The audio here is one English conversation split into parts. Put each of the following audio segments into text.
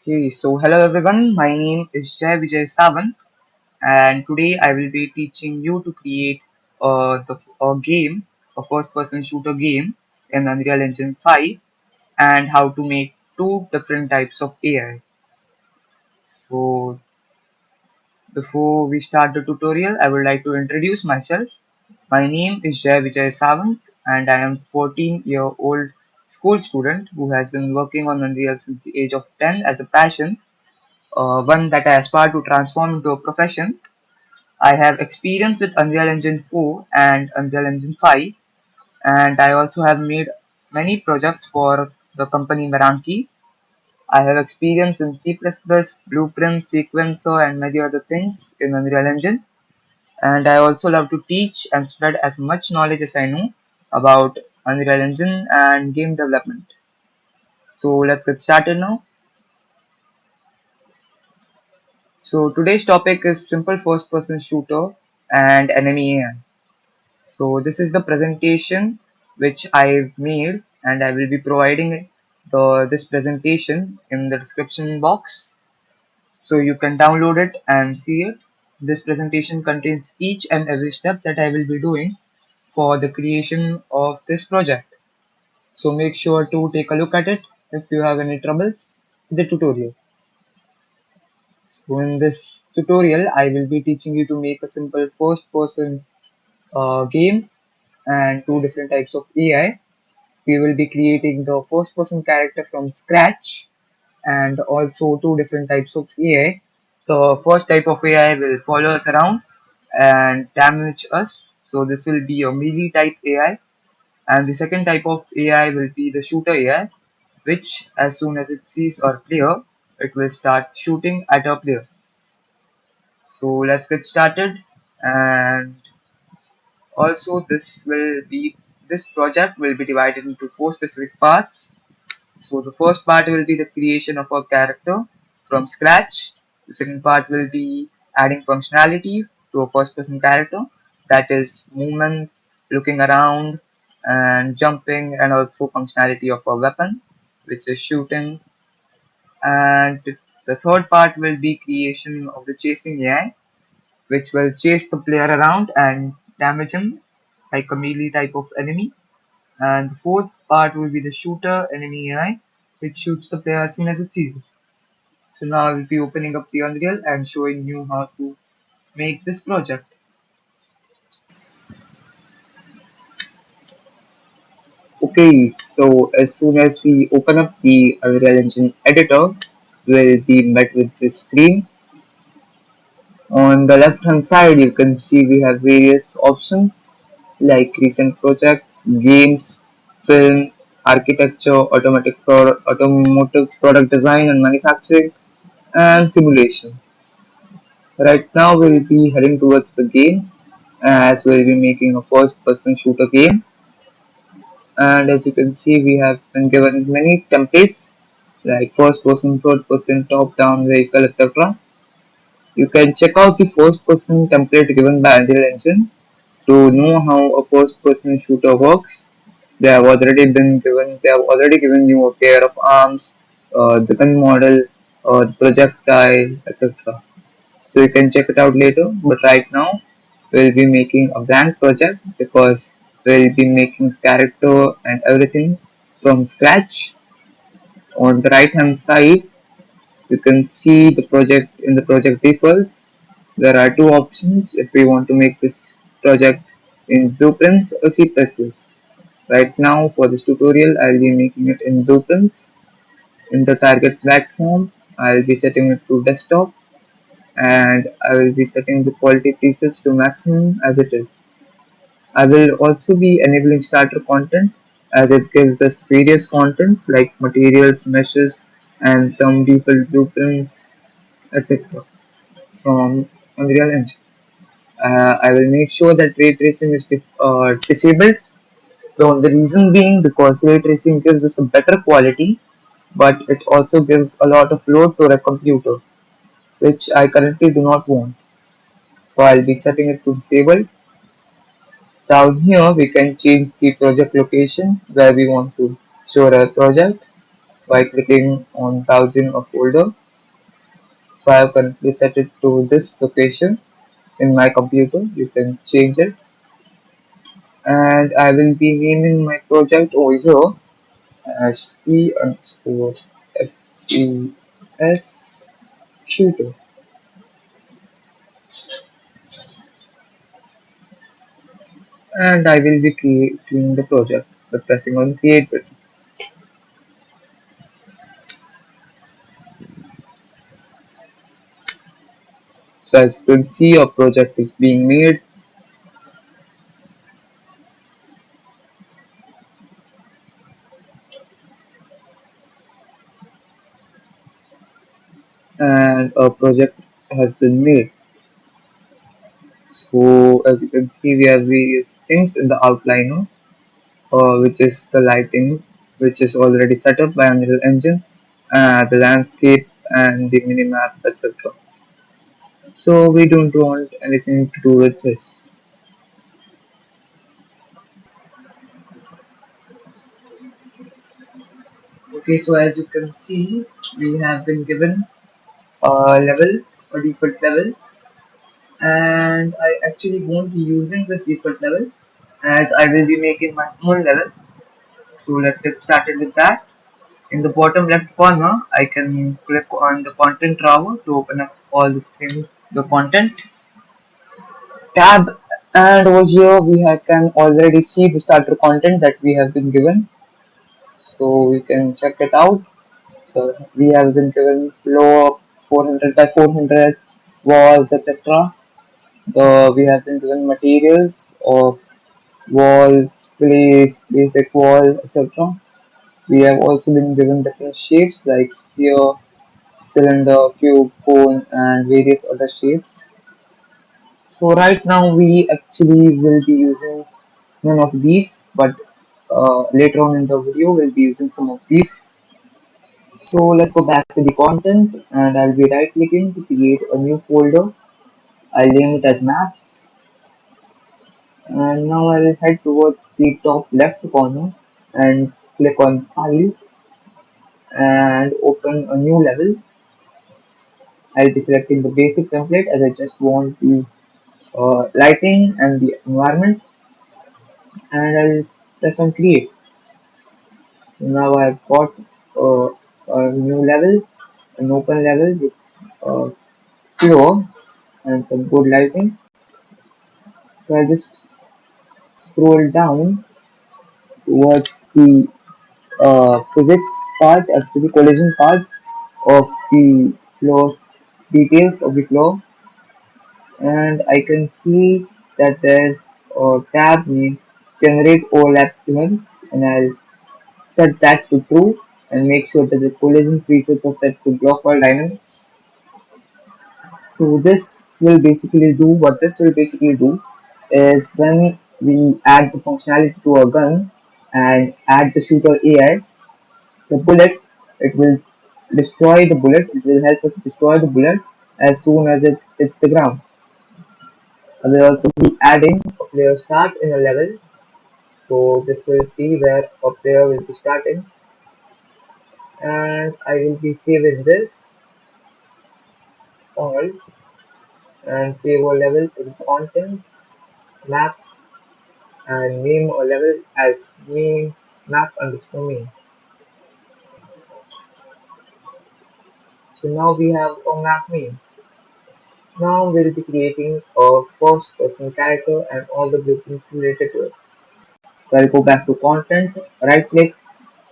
Okay, so hello everyone. My name is Vijay Sawant, and today I will be teaching you to create a game, a first-person shooter game in Unreal Engine 5, and how to make two different types of AI. So before we start the tutorial, I would like to introduce myself. My name is Vijay Sawant, and I am 14-year-old school student who has been working on Unreal since the age of 10 as a passion, one that I aspire to transform into a profession. I have experience with Unreal Engine 4 and Unreal Engine 5, and I also have made many projects for the company Meranki. I have experience in C++, Blueprint, Sequencer, and many other things in Unreal Engine. And I also love to teach and spread as much knowledge as I know about Unreal Engine and game development. So let's get started now. So today's topic is simple first person shooter and enemy AI. So this is the presentation which I've made, and I will be providing this presentation in the description box so you can download it and see it. This presentation contains each and every step that I will be doing for the creation of this project. So make sure to take a look at it if you have any troubles with the tutorial. So in this tutorial, I will be teaching you to make a simple first person game and two different types of AI. We will be creating the first person character from scratch and also two different types of AI. The first type of AI will follow us around and damage us. So this will be a melee type AI. And the second type of AI will be the shooter AI, which as soon as it sees our player, it will start shooting at our player. So let's get started. And also this project will be divided into four specific parts. So the first part will be the creation of a character from scratch. The second part will be adding functionality to a first person character, that is movement, looking around and jumping, and also functionality of a weapon which is shooting. And the third part will be creation of the chasing AI, which will chase the player around and damage him like a melee type of enemy. And the fourth part will be the shooter enemy AI, which shoots the player as soon as it sees us. So now I will be opening up the Unreal and showing you how to make this project. Okay, so as soon as we open up the Unreal Engine editor, we'll be met with this screen. On the left hand side, you can see we have various options like recent projects, games, film, architecture, automotive product design and manufacturing, and simulation. Right now we'll be heading towards the games as we'll be making a first person shooter game, and as you can see we have been given many templates like first person, third person, top down, vehicle, etc. You can check out the first person template given by Unreal Engine to know how a first person shooter works. They have already given you a pair of arms, the gun model, the projectile, etc. So you can check it out later, but right now we'll be making a blank project because we'll be making character and everything from scratch. On the right hand side you can see the project in the project defaults. There are two options if we want to make this project in Blueprints or C++. Right now for this tutorial I'll be making it in Blueprints. In the target platform I'll be setting it to desktop, and I will be setting the quality presets to maximum as it is. I will also be enabling starter content as it gives us various contents like materials, meshes, and some default blueprints, etc. from Unreal Engine. I will make sure that ray tracing is disabled. The reason being because ray tracing gives us a better quality, but it also gives a lot of load to a computer, which I currently do not want. So I'll be setting it to disabled. Down here we can change the project location where we want to show our project. by clicking on browsing a folder. So I have currently set it to this location in my computer. You can change it, and I will be naming my project over here as T underscore FES shooter, and I will be creating the project by pressing on create button. So as you can see, our project is being made, and our project has been made. So as you can see, we have various things in the outliner, which is the lighting, which is already set up by Unreal Engine, the landscape and the minimap, etc. So we don't want anything to do with this. Okay, so as you can see, we have been given a level, a default level, and I actually won't be using this default level as I will be making my own level. So let's get started with that. In the bottom left corner, I can click on the content drawer to open up all the things, the content tab, and over here can already see the starter content that we have been given, so we can check it out. So we have been given floor 400 by 400, walls, etc. We have been given materials of walls, place, basic wall, etc. We have also been given different shapes like sphere, cylinder, cube, cone, and various other shapes. So right now we actually will be using none of these, but later on in the video we'll be using some of these. So let's go back to the content, and I'll be right clicking to create a new folder. I'll name it as maps, and now I'll head towards the top left corner and click on file and open a new level. I'll be selecting the basic template as I just want the lighting and the environment, and I'll press on create. Now I've got uh, a new level, an open level with uh, floor and some good lighting. So I just scroll down towards the physics part, actually collision part of the floor details of the floor, and I can see that there's a tab named generate overlap events, and I'll set that to true and make sure that the collision presets are set to block all dynamics. So this will basically do is when we add the functionality to a gun and add the shooter AI, the bullet, it will destroy the bullet, it will help us destroy the bullet as soon as it hits the ground. I will also be adding a player start in a level, so this will be where a player will be starting, and I will be saving this all and save a level in content, map, and name a level as main map underscore main. So now we have a map main. Now we'll be creating a first person character and all the blueprints related to it. So I'll go back to content, right click,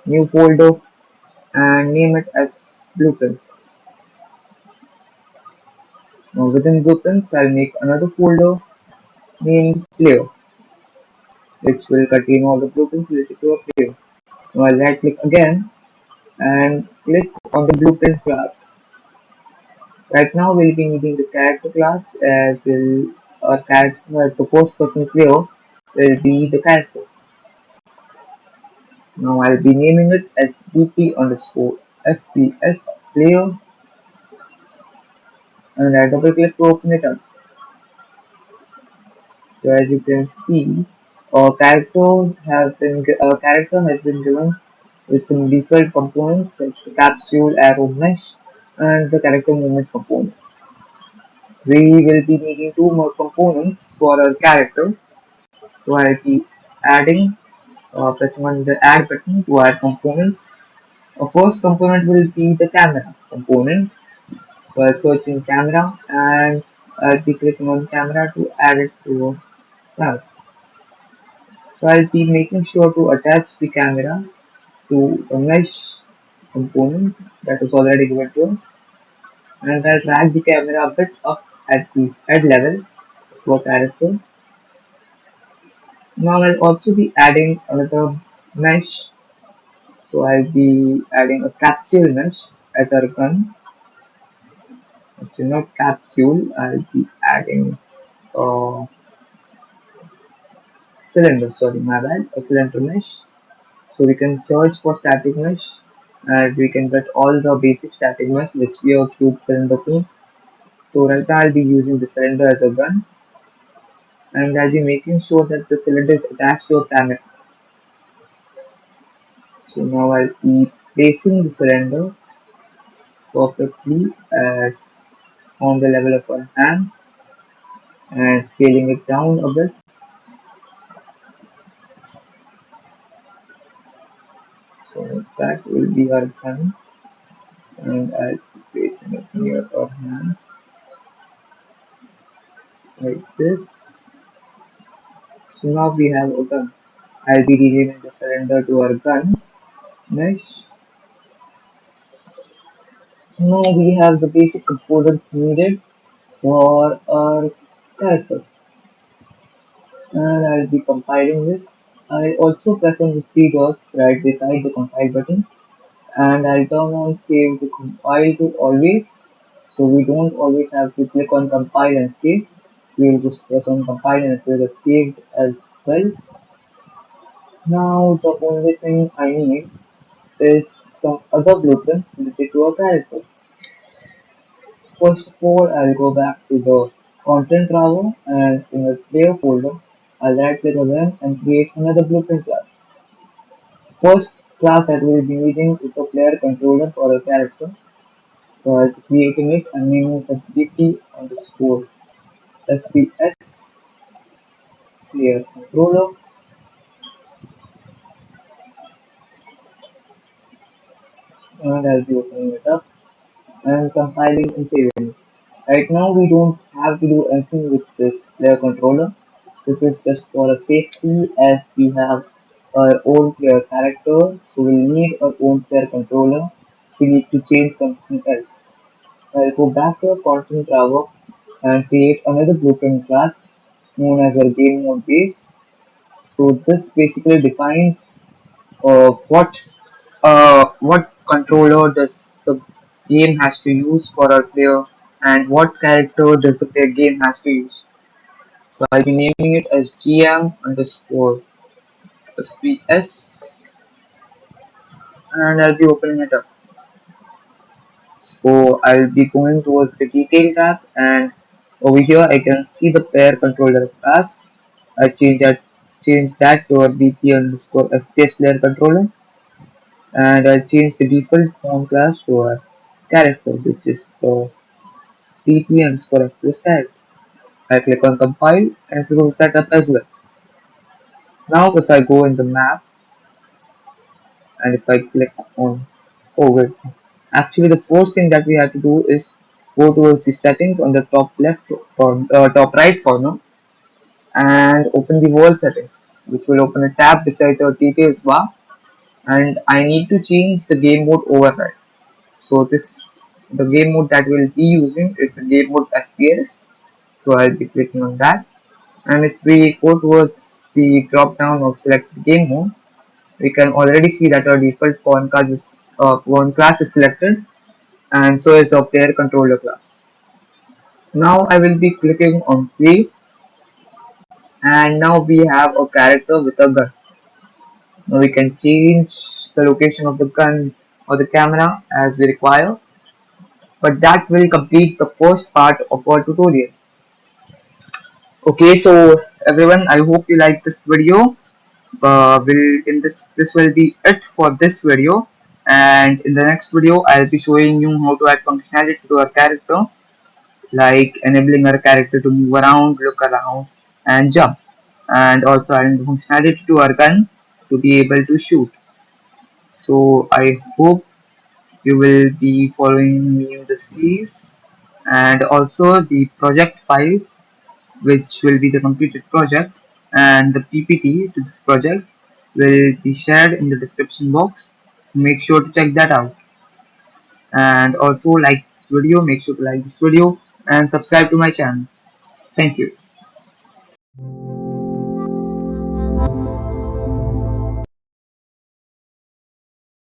new folder, and name it as blueprints. Now within blueprints, I'll make another folder named player, which will contain all the blueprints related to a player. Now I'll right click again and click on the blueprint class. Right now we'll be needing the character class as our character as the first person player will be the character. Now I'll be naming it as UP underscore FPS player, and I double click to open it up. So as you can see, our character has been given with some default components like the capsule, arrow, mesh, and the character movement component. We will be needing two more components for our character. So I'll be adding, pressing on the add button to add components. Our first component will be the camera component. While searching camera, and I'll be clicking on camera to add it to a. So I'll be making sure to attach the camera to a mesh component that is already given to us, and I'll drag the camera a bit up at the head level to a character. Now I'll also be adding another mesh, so I'll be adding a capsule mesh as our gun. Actually not capsule, I'll be adding a cylinder, sorry my bad, a cylinder mesh. So we can search for static mesh and we can get all the basic static mesh. Let's be a cube cylinder cone. So right now I'll be using the cylinder as a gun, and I'll be making sure that the cylinder is attached to a camera. So now I'll be placing the cylinder perfectly as on the level of our hands and scaling it down a bit. So that will be our gun, and I'll be placing it near our hands like this. So now we have a gun. I'll be renaming the cylinder to our gun mesh. Now we have the basic components needed for our character, and I'll be compiling this. I also press on the three dots right beside the compile button, and I'll turn on save to compile to always, so we don't always have to click on compile and save. We'll just press on compile and it will get saved as well. Now the only thing I need is some other blueprints related to our character. First of all, I'll go back to the content drawer, and in the player folder, I'll right click again and create another blueprint class. First class that we'll be using is the player controller for a character. So I'll be creating it and naming it as BP underscore FPS player controller, and I'll be opening it up and compiling and saving it. Right now we don't have to do anything with this player controller. This is just for a safety as we have our own player character, so we'll need our own player controller. We need to change something else. I'll go back to our content drawer and create another blueprint class known as our game mode base. So this basically defines what controller does the game has to use for our player and what character does the player game has to use. So I'll be naming it as GM underscore FPS, and I'll be opening it up. So I'll be going towards the detail tab, and over here I can see the player controller class. I change that to a BP underscore FPS player controller, and I'll change the default form class to our character, which is the BP underscore FPS character. I click on compile and close that up as well. Now if I go in the map and if I click on wait, actually the first thing that we have to do is go towards the settings on the top left or top right corner and open the world settings, which will open a tab besides our details bar, and I need to change the game mode override. So the game mode that we'll be using is the game mode FPS. So I'll be clicking on that, and if we go towards the drop down of select game mode, we can already see that our default pawn class is selected, and so is our player controller class. Now I will be clicking on play, and now we have a character with a gun. Now we can change the location of the gun or the camera as we require, but that will complete the first part of our tutorial. Okay, so everyone, I hope you liked this video. will in this will be it for this video, and in the next video I'll be showing you how to add functionality to our character, like enabling our character to move around, look around, and jump, and also adding the functionality to our gun to be able to shoot. So I hope you will be following me in the series, and also the project file, which will be the completed project, and the PPT to this project will be shared in the description box. Make sure to check that out, and also like this video. Make sure to like this video and subscribe to my channel. Thank you.